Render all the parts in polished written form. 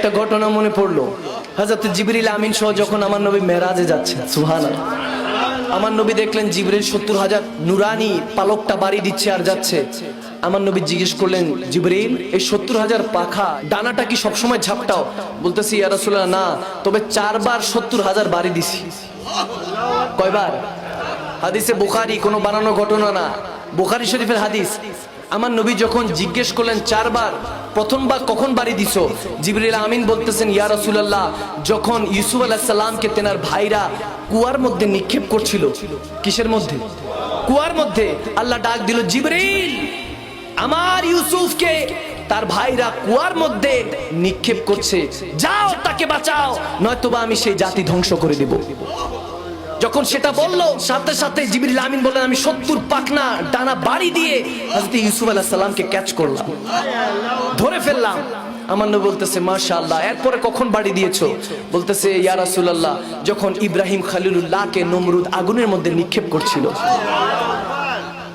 একটা ঘটনা মনে পড়লো। হযরত জিবরিল আমিন সহ যখন আমার নবী মেরাজে যাচ্ছে, সুবহানাল্লাহ, আমার নবী দেখলেন জিবরিল 70,000 নুরানি পালকটা বাড়ি দিচ্ছে আর যাচ্ছে। আমার নবী জিজ্ঞেস করলেন, জিবরিল এই 70,000 পাখা ডানাটা কি সবসময় ঝাপটাও? বলতেছি, ইয়া রাসূলুল্লাহ না, তবে 4 বার 70,000 বাড়ি দিছি। কয়বার? হাদিসে বুখারী, কোনো বানানো ঘটনা না, বুখারী শরীফের হাদিস। আমার নবী যখন জিজ্ঞেস করলেন 4 বার, প্রথমবার কখন বাড়ি দিছো? জিবরিল আমিন বলতেছেন, ইয়া রাসূলুল্লাহ, যখন ইউসুফ আলাইহিস সালামকে তেনার ভাইরা কুয়ার মধ্যে নিক্ষেপ করছিল। কিসের মধ্যে? কুয়ার মধ্যে। আল্লাহ ডাক দিল, জিবরিল, আমার ইউসুফকে তার ভাইরা কুয়ার মধ্যে নিক্ষেপ করছে, যাও তাকে বাঁচাও, নয়তোবা আমি সেই জাতি ধ্বংস করে দেব। যখন সেটা বললো, সাথে সাথে জিবরিল আমিন বললেন, আমি 70 পাখনা ডানা বাড়ি দিয়ে হযরত ইউসুফ আলাইহিস সালামকে ক্যাচ করলাম, ধরে ফেললাম। আমার নবী বলতেছে, মাশাআল্লাহ। এরপরে কখন বাড়ি দিয়েছো? বলতেছে, ইয়া রাসূলুল্লাহ, যখন ইব্রাহিম খলিলুল্লাহকে নমরুদ আগুনের মধ্যে নিক্ষেপ করছিল।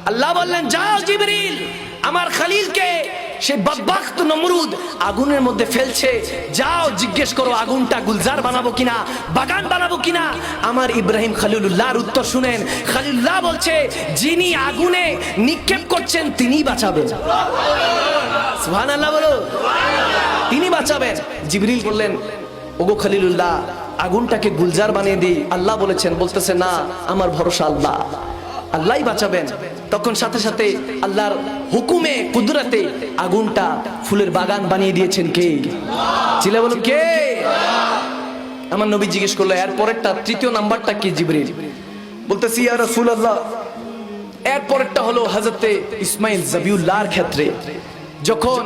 আল্লাহ বললেন, যাও জিবরিল, আমার খলিলকে সেই বদবখত নমরুদ আগুনের মধ্যে ফেলছে, যাও জিজ্ঞেস করো আগুনটা গুলজার বানাবো কিনা, বাগান বানাবো কিনা। আমার ইব্রাহিম খলিলুল্লাহর উত্তর শুনেন, খলিলুল্লাহ বলছে, যিনি আগুনে নিক্ষেপ করছেন তিনিই বাঁচাবেন। সুবহানাল্লাহ বলো, তিনি বাঁচাবেন। জিবরিল বললেন, ওগো খলিলুল্লাহ, আগুনটাকে গুলজার বানিয়ে দিই। আল্লাহ বলেছেন, বলতেছে, না, আমার ভরসা আল্লাহ, আল্লাহই বাঁচাবেন। তখন সাথে সাথে আল্লাহর হুকুমে কুদরতে আগুনটা ফুলের বাগান বানিয়ে দিয়েছেন কে? চিল্লা বলো, কে? আমার নবী জিজ্ঞেস করলো, এর পরেরটা, তৃতীয় নাম্বারটা কি? জিবরিল বলতেছি, ইয়া রাসূলুল্লাহ, এর পরেরটা হলো হযরতে ইসমাইল যাবিউল্লাহর ক্ষেত্রে। যখন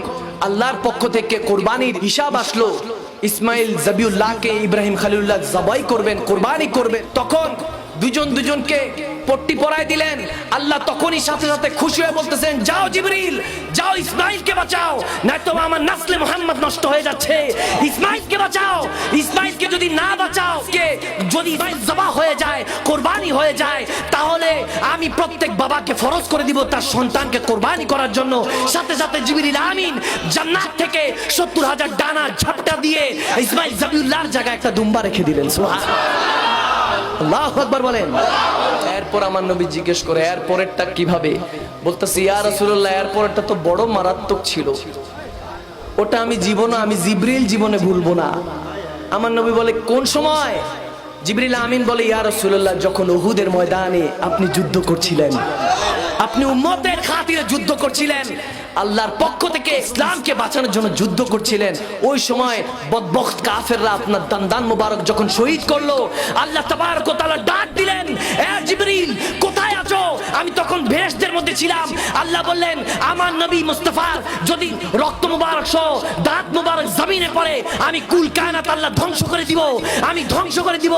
আল্লাহর পক্ষ থেকে কোরবানির হিসাব আসলো, ইসমাইল যাবিউল্লাহকে ইব্রাহিম খলিলুল্লাহ জবাই করবেন, কোরবানি করবেন, তখন দুজন দুজনকে পট্টি পরায় দিলেন। আল্লাহ তখনই সাথে সাথে খুশি হয়ে বলতেছেন, যাও জিবরিল, যাও ইসমাইলকে বাঁচাও, নয়তো আমার নাসলে মুহাম্মদ নষ্ট হয়ে যাচ্ছে। ইসমাইলকে বাঁচাও। ইসমাইলকে যদি না বাঁচাও, যদি ইসমাইল জবাহ হয়ে যায়, কোরবানি হয়ে যায়, তাহলে আমি প্রত্যেক বাবাকে ফরজ করে দিব তার সন্তানকে কোরবানি করার জন্য। সাথে সাথে জিবরিল আমিন জান্নাত থেকে 70,000 ডানা ঝাপটা দিয়ে ইসমাইল যাবিউল্লাহর জায়গায় একটা দুম্বা রেখে দিলেন। সুবহানাল্লাহ, আল্লাহু আকবার বলেন। এরপর আমার নবী জিজ্ঞেস করে, এর পরেরটা কিভাবে? বলতেছি, ইয়া রাসূলুল্লাহ, এর পরেরটা তো বড় মারাত্মক ছিল, ওটা আমি জিবরিল জীবনে ভুলবো না। আমার নবী বলে, কোন সময়? জিবরিল আমিন বলে, ইয়া রাসূলুল্লাহ, যখন উহুদের ময়দানে আপনি যুদ্ধ করছিলেন, আপনি উম্মতের খাতিরে যুদ্ধ করছিলেন, আল্লাহর পক্ষ থেকে ইসলামকে বাঁচানোর জন্য যুদ্ধ করছিলেন। ওই সময় বদবখত কাফেররা আপনার দান্দান মুবারক যখন শহীদ করলো, আল্লাহ তাবারক ওয়া তাআলা ডাক দিলেন, এ জিবরিল, কোথায় আছো? আমি তখন বেহেশতের মধ্যে ছিলাম। আল্লাহ বললেন, আমার নবী মুস্তাফার যদি রক্ত মুবারক সহ দাঁত মুবারক জমিনে পড়ে, আমি কুল কায়নাত আল্লাহ ধ্বংস করে দিব, আমি ধ্বংস করে দিব।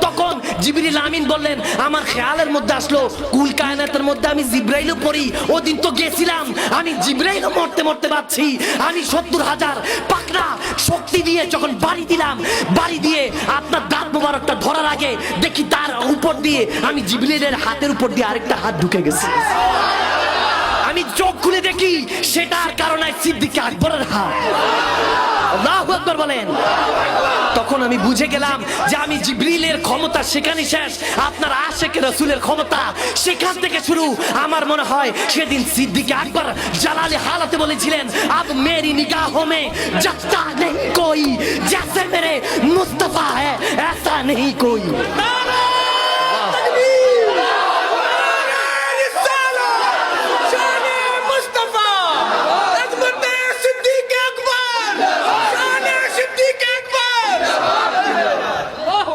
তখন জিবরিল আমিন বললেন, আমার খেয়ালের মধ্যে আসলো, কুল কায়নাতের মধ্যে আমি জিবরাইলও পড়ি, ওদিন তো গেছিলাম, আমি জিবরাইলও মরতে মরতে পাচ্ছি। আমি 70,000 পাকড়া শক্তি দিয়ে যখন বাড়ি দিলাম, বাড়ি দিয়ে আপনার দাঁত মুবারকটা ধরার আগে দেখি তার উপর দিয়ে আমি জিবরাইলের হাতের উপর দিয়ে আরেকটা হাত ঢুকে গেছে। আমি চোখ খুলে দেখি, সেটার কারণে সিদ্দিক আকবরের হাত। আল্লাহু আকবার বলেন। তখন আমি বুঝে গেলাম যে আমি জিবরিলের ক্ষমতা সেখানে শেষ, আপনার আশিকে রাসূলের ক্ষমতা সেখান থেকে শুরু। আমার মনে হয় সেদিন সিদ্দিক আকবর জালালে হালাতে বলেছিলেন, আব মেরি নিগাহোं में जचता नहीं कोई जैसे मेरे मुस्तफा है ऐसा नहीं कोई।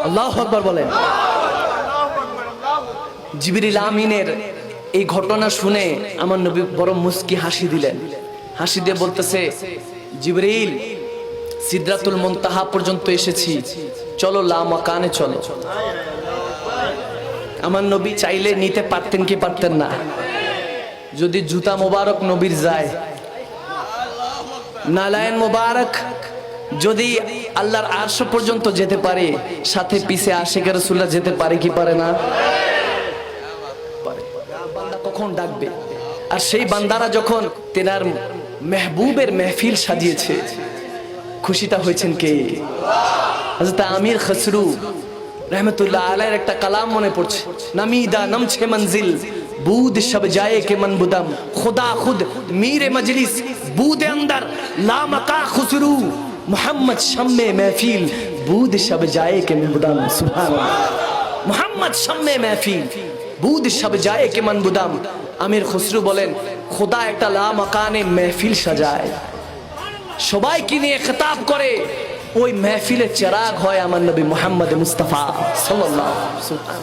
আল্লাহু আকবার বলেন। জিবরিল আমিনের এই ঘটনা শুনে আমার নবী বড় মুস্কি হাসি দিলেন। হাসি দিয়ে বলতেছে, জিবরিল, সিদরাতুল মুনতাহা পর্যন্ত এসেছি, চলো লা মাকানে চলো। আমার নবী চাইলে নিতে পারতেন কি পারতেন না? যদি জুতা মোবারক নবীর যায়, নালায়েন মোবারক যদি আল্লাহর আরশ পর্যন্ত যেতে পারে, সাথে পিছে আশিকে রাসূলুল্লাহ যেতে পারে কি পারে না? বান্দা কখন ডাকবে? আর সেই বান্দারা যখন তেনার মেহবুবের মেহফিল সাজিয়েছে, খুশিটা হয়েছেন কে? হযরত আমির খসরু रहमतुल्लाह अलैह একটা কালাম মনে পড়ছে, নামিদা নমছে মঞ্জিল বুদ সব যায় কে মন বুদম খুদা খুদ মীরে মজলিস বুদে अंदर ला मका खुसरू मोहम्मद शम्मे महफिल बुद सब जाए के मन बुदम। सुभान अल्लाह, मोहम्मद शम्मे महफिल বুদ সব যায় কে মন বুদম। আমির খসরু বলেন খোদা একটা লা মাকানে মেহফিল সাজায়, সবাইকে নিয়ে খেতাব করে, ওই মেহফিলের চেরাগ হয় আমার নবী মুহাম্মদ মুস্তাফা সাল্লাল্লাহু আলাইহি ওয়াসাল্লাম।